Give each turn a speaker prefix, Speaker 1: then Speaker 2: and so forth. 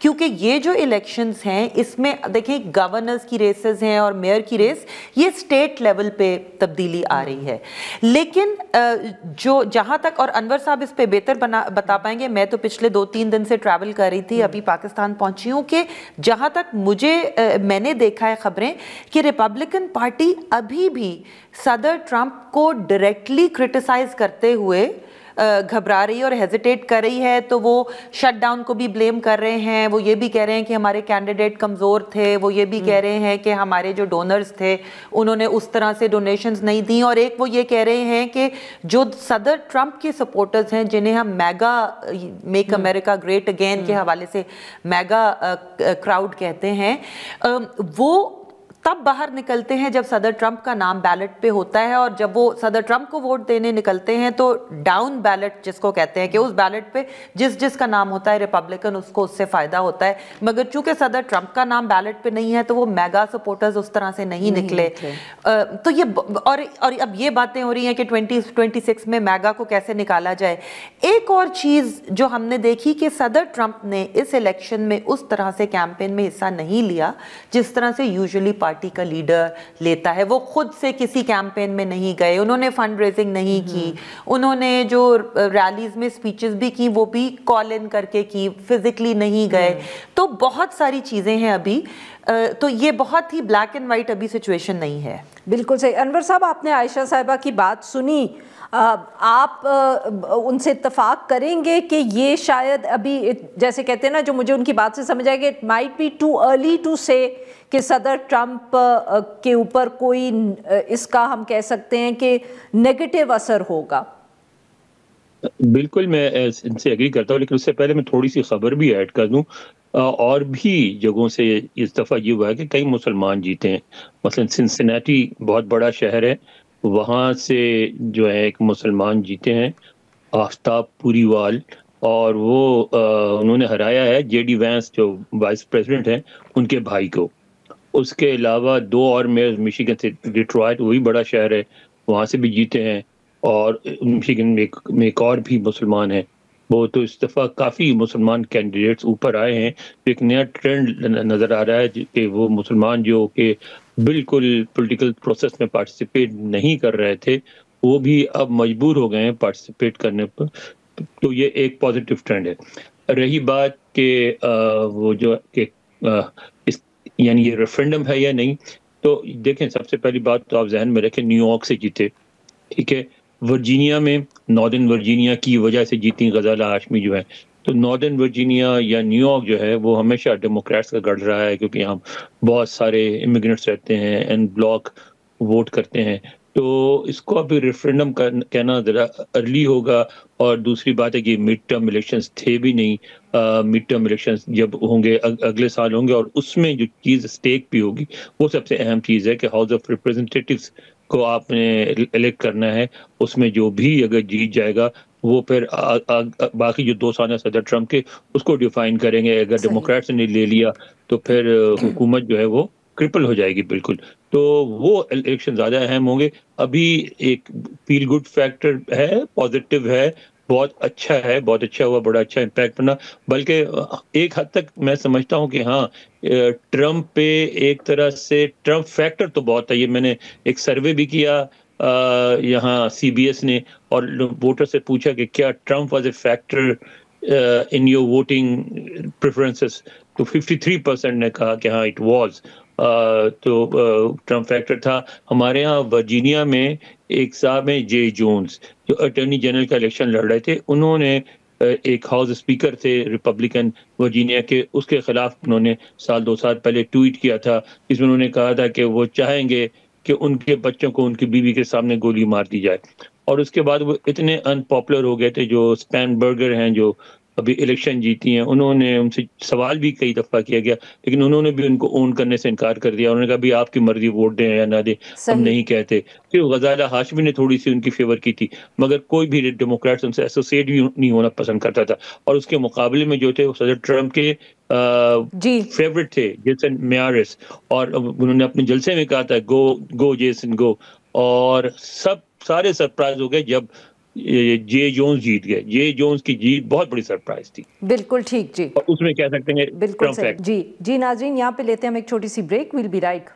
Speaker 1: کیونکہ یہ جو الیکشنز ہیں اس میں دیکھیں گورنرز کی ریسز ہیں اور میئر کی ریس یہ اسٹیٹ لیول پہ تبدیلی آ رہی ہے. لیکن جو جہاں تک, اور انور صاحب اس پہ بہتر بتا پائیں گے, میں تو پچھلے 2-3 دن سے ٹریول کر رہی تھی, ابھی پاکستان پہنچی ہوں, کہ جہاں تک میں نے دیکھا ہے خبریں کہ ریپبلکن پارٹی ابھی بھی صدر ٹرمپ کو ڈائریکٹلی کرٹیسائز کرتے ہوئے گھبرا رہی ہے اور ہیزیٹیٹ کر رہی ہے. تو وہ شٹ ڈاؤن کو بھی بلیم کر رہے ہیں, وہ یہ بھی کہہ رہے ہیں کہ ہمارے کینڈیڈیٹ کمزور تھے, وہ یہ بھی کہہ رہے ہیں کہ ہمارے جو ڈونرز تھے انہوں نے اس طرح سے ڈونیشنز نہیں دیں, اور ایک وہ یہ کہہ رہے ہیں کہ جو صدر ٹرمپ کے سپورٹرز ہیں جنہیں ہم میگا میک امریکہ گریٹ اگین کے حوالے سے میگا کراؤڈ کہتے ہیں, وہ تب باہر نکلتے ہیں جب صدر ٹرمپ کا نام بیلٹ پہ ہوتا ہے, اور جب وہ صدر ٹرمپ کو ووٹ دینے نکلتے ہیں تو ڈاؤن بیلٹ جس کو کہتے ہیں کہ اس بیلٹ پہ جس کا نام ہوتا ہے ریپبلکن اس کو اس سے فائدہ ہوتا ہے. مگر چونکہ صدر ٹرمپ کا نام بیلٹ پہ نہیں ہے تو وہ میگا سپورٹرز اس طرح سے نہیں نکلے. تو یہ اور اب یہ باتیں ہو رہی ہیں کہ 2026 میں میگا کو کیسے نکالا جائے. ایک اور چیز جو ہم نے دیکھی کہ صدر ٹرمپ نے اس الیکشن میں اس طرح سے کیمپین میں حصہ نہیں لیا جس طرح سے یوزلی پارٹی کا لیڈر لیتا ہے. وہ خود سے کسی کیمپین میں نہیں گئے, انہوں نے فنڈ ریزنگ نہیں کی, انہوں نے جو ریلیز میں سپیچز بھی کی وہ بھی کال ان کر کے کی, فزیکلی نہیں گئے. تو بہت ساری چیزیں ہیں ابھی, تو یہ بہت ہی بلیک اینڈ وائٹ ابھی سچویشن نہیں ہے.
Speaker 2: بالکل صحیح. انور صاحب آپ نے عائشہ صاحبہ کی بات سنی, آپ ان سے اتفاق کریں گے کہ یہ شاید ابھی جیسے کہتے ہیں نا, جو مجھے ان کی بات سے سمجھ آئے کہ it might be too early to say کہ صدر ٹرمپ کے اوپر کوئی اس کا ہم کہہ سکتے ہیں کہ نیگیٹو اثر ہوگا.
Speaker 3: بالکل میں ان سے ایگری کرتا ہوں, لیکن اس سے پہلے میں تھوڑی سی خبر بھی ایڈ کر دوں. اور بھی جگہوں سے اس دفعہ یہ ہوا ہے کہ کئی مسلمان جیتے ہیں. مثلا سنسناٹی بہت بڑا شہر ہے, وہاں سے جو ہے ایک مسلمان جیتے ہیں, آفتاب پوری وال, اور وہ انہوں نے ہرایا ہے جے ڈی وینس جو وائس پریزیڈنٹ ہیں ان کے بھائی کو. اس کے علاوہ 2 اور میئر میشیگن سے, ڈیٹرائٹ وہی بڑا شہر ہے, وہاں سے بھی جیتے ہیں, اور میشیگن میں ایک اور بھی مسلمان ہیں. وہ تو اس دفعہ کافی مسلمان کینڈیڈیٹس اوپر آئے ہیں. ایک نیا ٹرینڈ نظر آ رہا ہے کہ وہ مسلمان جو کہ بالکل پولیٹیکل پروسیس میں پارٹیسپیٹ نہیں کر رہے تھے وہ بھی اب مجبور ہو گئے ہیں پارٹیسپیٹ کرنے پر. تو یہ ایک پازیٹیو ٹرینڈ ہے. رہی بات کہ وہ جو کہ یعنی یہ ریفرینڈم ہے یا نہیں, تو دیکھیں سب سے پہلی بات تو آپ ذہن میں رکھیں نیو یارک سے جیتے, ٹھیک ہے. ورجینیا میں ناردرن ورجینیا کی وجہ سے جیتی غزالہ ہاشمی جو ہے. تو ناردرن ورجینیا یا نیو یارک جو ہے وہ ہمیشہ ڈیموکریٹس کا گڑھ رہا ہے, کیونکہ یہاں بہت سارے امیگرینٹس رہتے ہیں اینڈ بلاک ووٹ کرتے ہیں. تو اس کو ابھی ریفرینڈم کہنا ذرا ارلی ہوگا. اور دوسری بات ہے کہ مڈ ٹرم الیکشنز تھے بھی نہیں. مڈ ٹرم الیکشنز جب ہوں گے اگلے سال ہوں گے, اور اس میں جو چیز اسٹیک بھی ہوگی وہ سب سے اہم چیز ہے کہ ہاؤس آف ریپرزینٹیٹیوز کو آپ نے الیکٹ کرنا ہے. اس میں جو بھی اگر جیت جائے گا وہ پھر باقی جو 2 سال ہیں صدر ٹرمپ کے اس کو ڈیفائن کریں گے. اگر ڈیموکریٹس نے لے لیا تو پھر حکومت جو ہے وہ کرپل ہو جائے گی بالکل. تو وہ الیکشن زیادہ اہم ہوں گے. ابھی ایک فیل گڈ فیکٹر ہے, پازیٹیو ہے, بہت اچھا ہے, بہت اچھا ہوا, بڑا اچھا امپیکٹ بنا. بلکہ ایک حد تک میں سمجھتا ہوں کہ ہاں ٹرمپ پہ ایک طرح سے ٹرمپ فیکٹر تو بہت ہے. یہ میں نے ایک سروے بھی کیا یہاں سی بی ایس نے, اور ووٹر سے پوچھا کہ کیا Trump was a factor in your voting preferences, تو 53% نے کہا کہ ہاں اٹ واز. تو ٹرمپ فیکٹر تھا. ہمارے ہاں ورجینیا میں ایک صاحب ہیں جے جونز جو اٹارنی جنرل کا الیکشن لڑ رہے تھے, انہوں نے ایک ہاؤس اسپیکر تھے ریپبلکن ورجینیا کے, اس کے خلاف انہوں نے 2 سال پہلے ٹویٹ کیا تھا جس میں انہوں نے کہا تھا کہ وہ چاہیں گے کہ ان کے بچوں کو ان کی بیوی کے سامنے گولی مار دی جائے. اور اس کے بعد وہ اتنے ان پاپولر ہو گئے تھے. جو اسپین برگر ہیں جو ابھی الیکشن جیتی ہیں, انہوں نے ان سے سوال بھی کئی دفعہ کیا گیا, لیکن انہوں نے بھی ان کو اون کرنے سے انکار کر دیا. انہوں نے کہا بھی آپ کی مرضی, ووٹ دیں یا نہ دیں, ہم نہیں کہتے. پھر غزالہ ہاشمی نے تھوڑی سی ان کی فیور کی تھی, مگر کوئی بھی ڈیموکریٹس ان سے ایسوسیٹ بھی نہیں ہونا پسند کرتا تھا. اور اس کے مقابلے میں جو تھے وہ صدر ٹرمپ کے فیورٹ تھے, جیسن میارس, اور انہوں نے اپنے جلسے میں کہا تھا گو جیسن گو. اور سارے سرپرائز ہو گئے جب جے جونز جیت گئے. جے جونز کی جیت بہت بڑی سرپرائز تھی.
Speaker 2: بالکل ٹھیک جی,
Speaker 3: اور اس میں کہہ سکتے ہیں
Speaker 2: بالکل صحیح. جی ناظرین یہاں پہ لیتے ہیں ہم ایک چھوٹی سی بریک. We'll be right.